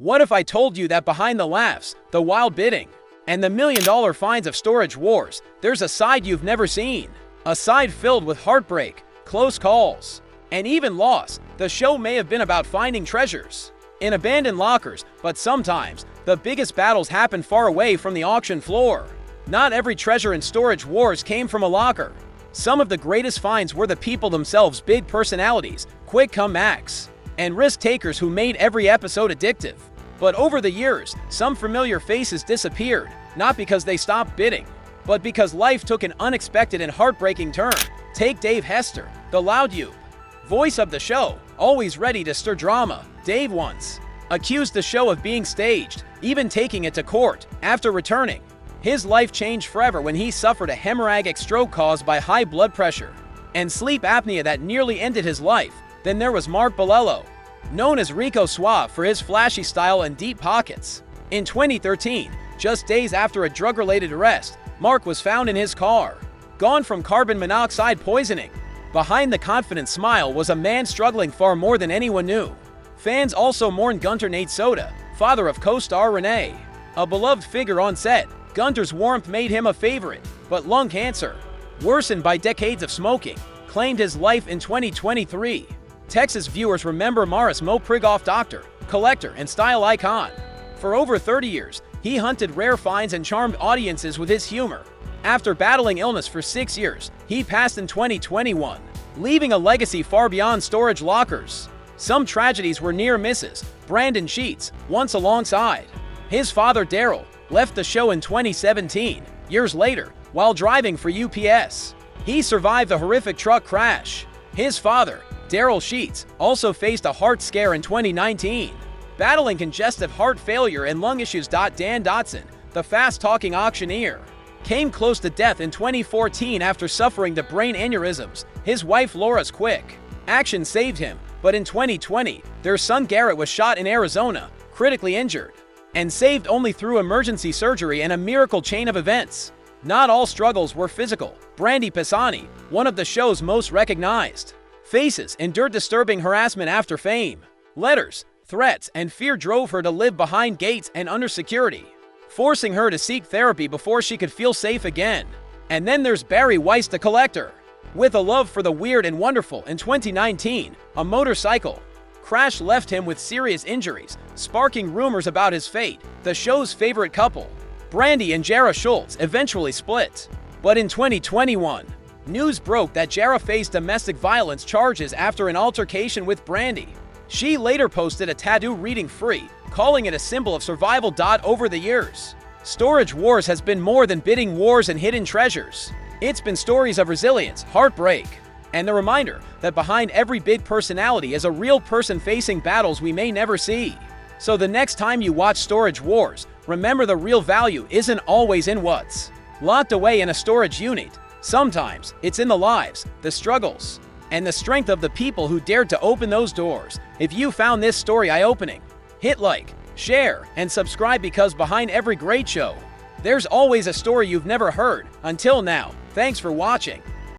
What if I told you that behind the laughs, the wild bidding, and the million-dollar finds of Storage Wars, there's a side you've never seen? A side filled with heartbreak, close calls, and even loss. The show may have been about finding treasures in abandoned lockers, but sometimes the biggest battles happen far away from the auction floor. Not every treasure in Storage Wars came from a locker. Some of the greatest finds were the people themselves, big personalities, quick comebacks, and risk-takers who made every episode addictive. But over the years, some familiar faces disappeared, not because they stopped bidding, but because life took an unexpected and heartbreaking turn. Take Dave Hester, the loud youth, voice of the show, always ready to stir drama. Dave once accused the show of being staged, even taking it to court. After returning, his life changed forever when he suffered a hemorrhagic stroke caused by high blood pressure and sleep apnea that nearly ended his life. Then there was Mark Bolello, known as Rico Suave for his flashy style and deep pockets. In 2013, just days after a drug-related arrest, Mark was found in his car, gone from carbon monoxide poisoning. Behind the confident smile was a man struggling far more than anyone knew. Fans also mourned Gunter Nate Soda, father of co-star Renee. A beloved figure on set, Gunter's warmth made him a favorite, but lung cancer, worsened by decades of smoking, claimed his life in 2023. Texas viewers remember Morris Mo Prigoff, doctor, collector, and style icon. For over 30 years, he hunted rare finds and charmed audiences with his humor. After battling illness for 6 years, he passed in 2021, leaving a legacy far beyond storage lockers. Some tragedies were near misses. Brandon Sheets, once alongside his father Daryl, left the show in 2017. Years later, while driving for UPS, he survived a horrific truck crash. His father, Daryl Sheets, also faced a heart scare in 2019, battling congestive heart failure and lung issues. Dan Dotson, the fast-talking auctioneer, came close to death in 2014 after suffering the brain aneurysms. His wife Laura's quick action saved him, but in 2020, their son Garrett was shot in Arizona, critically injured, and saved only through emergency surgery and a miracle chain of events. Not all struggles were physical. Brandy Pisani, one of the show's most recognized faces, endured disturbing harassment after fame. Letters, threats, and fear drove her to live behind gates and under security, forcing her to seek therapy before she could feel safe again. And then there's Barry Weiss, the collector. With a love for the weird and wonderful, in 2019, a motorcycle crash left him with serious injuries, sparking rumors about his fate. The show's favorite couple, Brandy and Jara Schultz, eventually split. But in 2021, news broke that Jara faced domestic violence charges after an altercation with Brandy. She later posted a tattoo reading "free," calling it a symbol of survival. Over the years, Storage Wars has been more than bidding wars and hidden treasures. It's been stories of resilience, heartbreak, and the reminder that behind every big personality is a real person facing battles we may never see. So the next time you watch Storage Wars, remember the real value isn't always in what's locked away in a storage unit. Sometimes it's in the lives, the struggles, and the strength of the people who dared to open those doors. If you found this story eye-opening, hit like, share, and subscribe, because behind every great show, there's always a story you've never heard. Until now, thanks for watching.